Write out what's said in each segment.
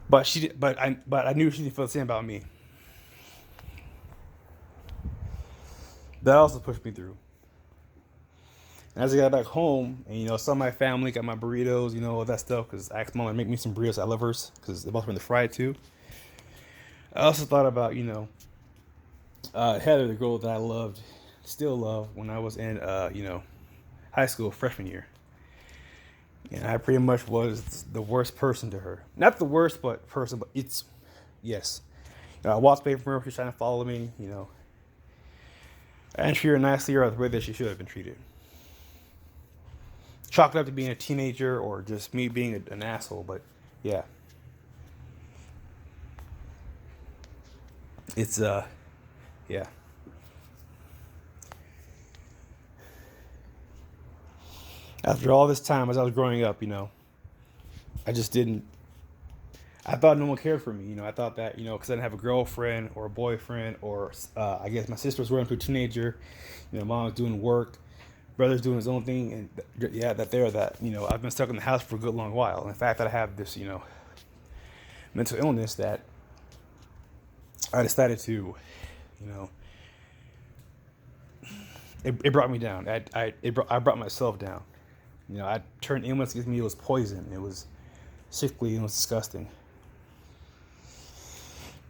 But she did, but I knew she didn't feel the same about me. That also pushed me through. And as I got back home, and some of my family got my burritos, all that stuff, because I asked mom to make me some burritos. I love hers because they both were in the fried too. I also thought about Heather, the girl that I loved, still love, when I was in high school freshman year. And I pretty much was the worst person to her. Not the worst, but person, but it's yes. I walked away from her. She was trying to follow me. I didn't treat her nicely or the way that she should have been treated. Chalk it up to being a teenager or just me being an asshole. But yeah, it's yeah. After all this time, as I was growing up, I just didn't. I thought no one cared for me. I thought that because I didn't have a girlfriend or a boyfriend, or I guess my sister was growing up to a teenager. Mom was doing work, brother's doing his own thing, and yeah, I've been stuck in the house for a good long while. And the fact that I have this mental illness, that I decided to you know it brought me down. I brought myself down. I turned illness against me. It was poison. It was sickly. It was disgusting.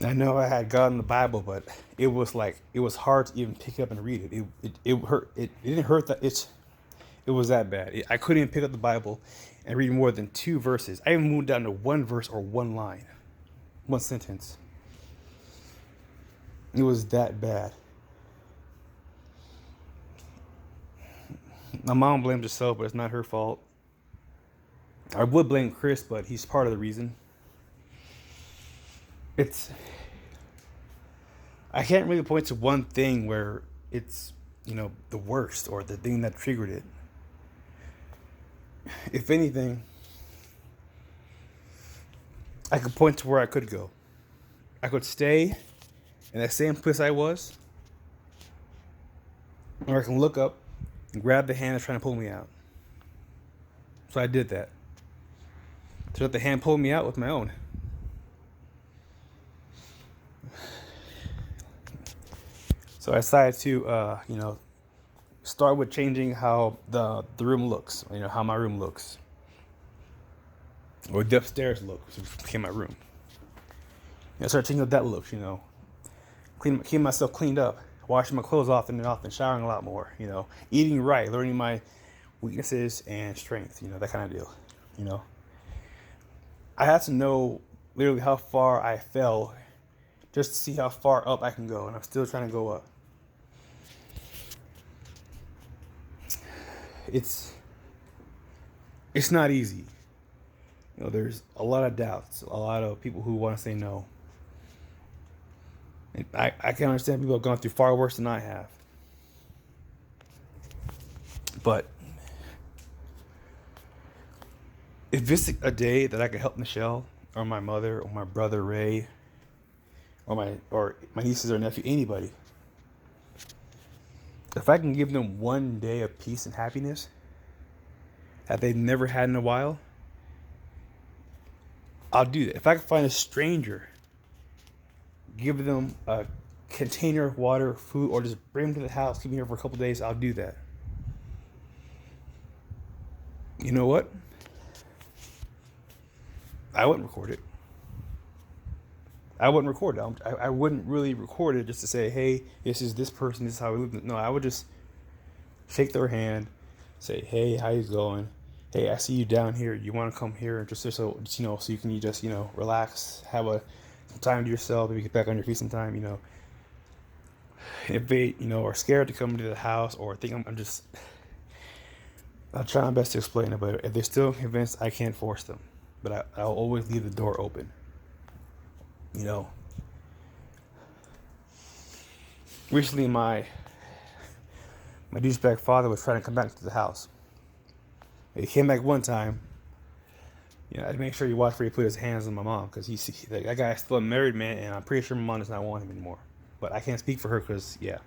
I know I had God in the Bible, but it was hard to even pick up and read it. It hurt. It didn't hurt that it was that bad. I couldn't even pick up the Bible and read more than two verses. I even moved down to one verse or one line, one sentence. It was that bad. My mom blamed herself, but it's not her fault. I would blame Chris, but he's part of the reason. It's I can't really point to one thing where it's the worst or the thing that triggered it. If anything, I could point to where I could go. I could stay in that same place I was, or I can look up and grab the hand that's trying to pull me out. So I did that. To let the hand pull me out with my own. So I decided to, start with changing how the room looks. How my room looks, or the upstairs looks, which became my room. I started changing how that looks. Keeping myself cleaned up, washing my clothes often and often, showering a lot more. Eating right, learning my weaknesses and strengths. That kind of deal. I had to know literally how far I fell, just to see how far up I can go, and I'm still trying to go up. It's not easy. There's a lot of doubts, a lot of people who want to say no. And I can understand people have gone through far worse than I have. But if it's a day that I could help Michelle or my mother or my brother Ray or my nieces or nephew, anybody, if I can give them one day of peace and happiness that they've never had in a while, I'll do that. If I can find a stranger, give them a container of water, food, or just bring them to the house, keep them here for a couple of days, I'll do that. You know what? I wouldn't record it. I wouldn't really record it just to say, hey, this is this person, this is how we live. No, I would just shake their hand, say, hey, how you going? Hey, I see you down here. You want to come here and just so you can just relax, have some time to yourself, maybe get back on your feet sometime. If they are scared to come into the house or think I'll try my best to explain it. But if they're still convinced, I can't force them. But I'll always leave the door open. Recently, my douchebag father was trying to come back to the house. He came back one time. I had to make sure he watched where he put his hands on my mom, because that guy is still a married man, and I'm pretty sure my mom does not want him anymore. But I can't speak for her because, yeah.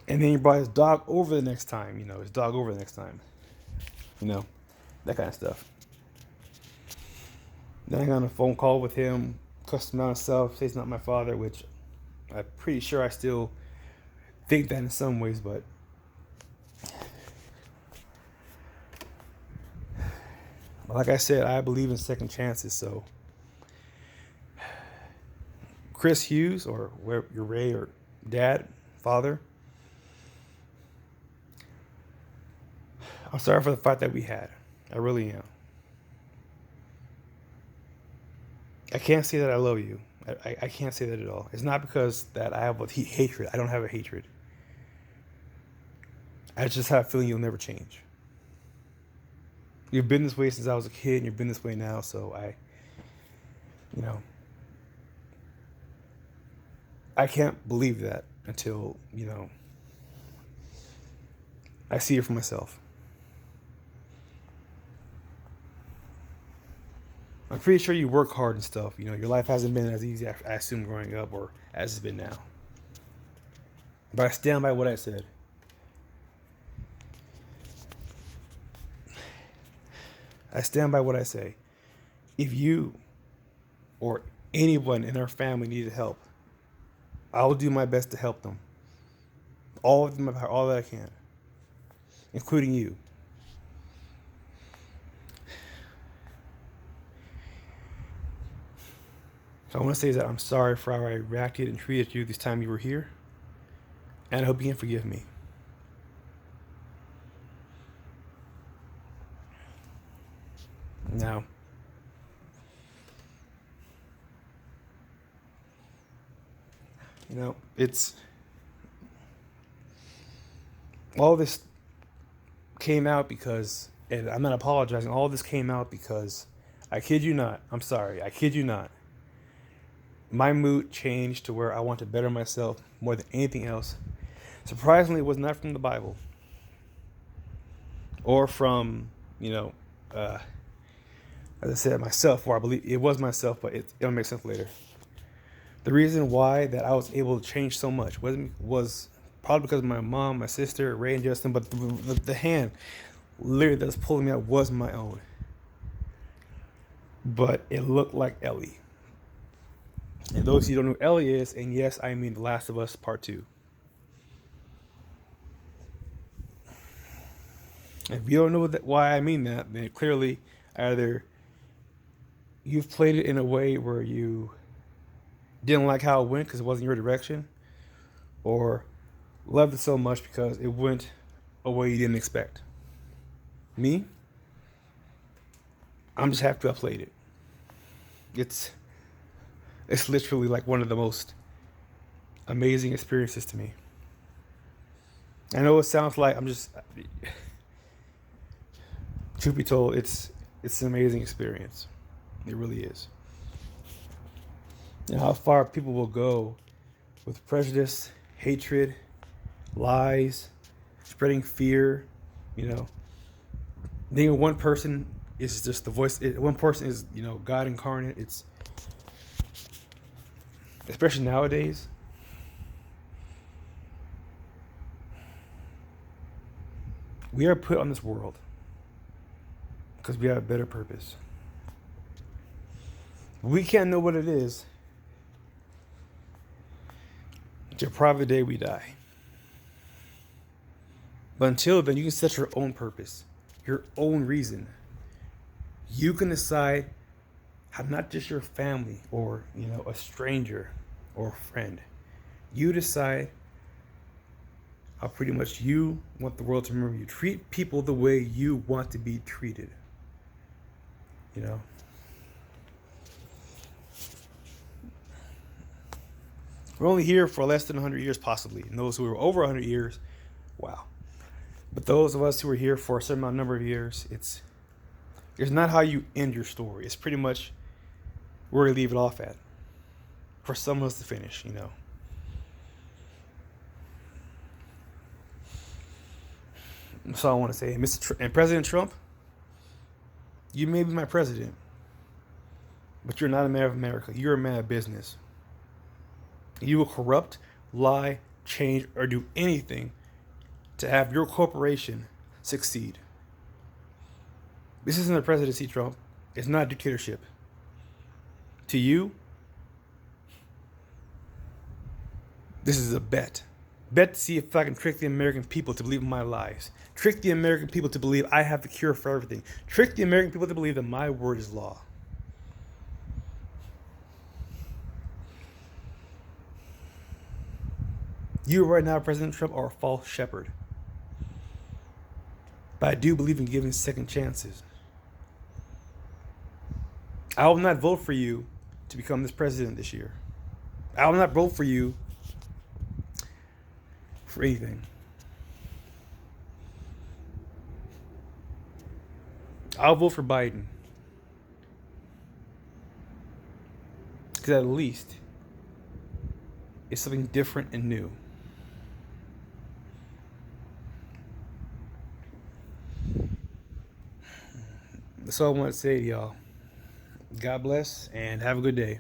And then he brought his dog over the next time. That kind of stuff. Then I got on a phone call with him, cussed him out himself, says he's not my father, which I'm pretty sure I still think that in some ways, but like I said, I believe in second chances. So Chris Hughes, or where your Ray or dad, father, I'm sorry for the fight that we had. I really am. I can't say that I love you. I can't say that at all. It's not because that I have a hatred. I don't have a hatred. I just have a feeling you'll never change. You've been this way since I was a kid, and you've been this way now. So you know, I can't believe that until, I see it for myself. I'm pretty sure you work hard and stuff. Your life hasn't been as easy, I assume, growing up, or as it's been now. But I stand by what I said. I stand by what I say. If you or anyone in our family needed help, I will do my best to help them. All of them, all that I can, including you. So I want to say that I'm sorry for how I reacted and treated you this time you were here, and I hope you can forgive me. Now, it's all this came out because, and I'm not apologizing, all this came out because, I kid you not, I'm sorry, I kid you not, my mood changed to where I want to better myself more than anything else. Surprisingly, it was not from the Bible or from, as I said, myself, or I believe it was myself, but it'll make sense later. The reason why that I was able to change so much was probably because of my mom, my sister, Ray, and Justin, but the hand literally that was pulling me out was my own. But it looked like Ellie. And those of you who don't know who Ellie is, and yes, I mean The Last of Us Part 2. If you don't know why I mean that, then clearly either you've played it in a way where you didn't like how it went because it wasn't your direction, or loved it so much because it went a way you didn't expect. Me, I'm just happy I played it. It's literally like one of the most amazing experiences to me. I know it sounds like I'm just, truth be told, it's an amazing experience. It really is. How far people will go with prejudice, hatred, lies, spreading fear. Being one person is just the voice. One person is, God incarnate. It's, especially nowadays, we are put on this world because we have a better purpose. We can't know what it is until probably the day we die. But until then, you can set your own purpose, your own reason. You can decide how not just your family or, a stranger or a friend. You decide how pretty much you want the world to remember you. Treat people the way you want to be treated. We're only here for less than 100 years, possibly. And those who are over 100 years, wow. But those of us who are here for a certain number of years, it's not how you end your story. It's pretty much where you leave it off at. For someone else to finish, That's all I want to say. And President Trump, you may be my president, but you're not a man of America. You're a man of business. You will corrupt, lie, change, or do anything to have your corporation succeed. This isn't a presidency, Trump. It's not a dictatorship. To you, this is a bet. Bet to see if I can trick the American people to believe in my lies. Trick the American people to believe I have the cure for everything. Trick the American people to believe that my word is law. You right now, President Trump, are a false shepherd. But I do believe in giving second chances. I will not vote for you to become this president this year. I will not vote for you for anything. I'll vote for Biden. Because at least it's something different and new. That's all I want to say to y'all. God bless and have a good day.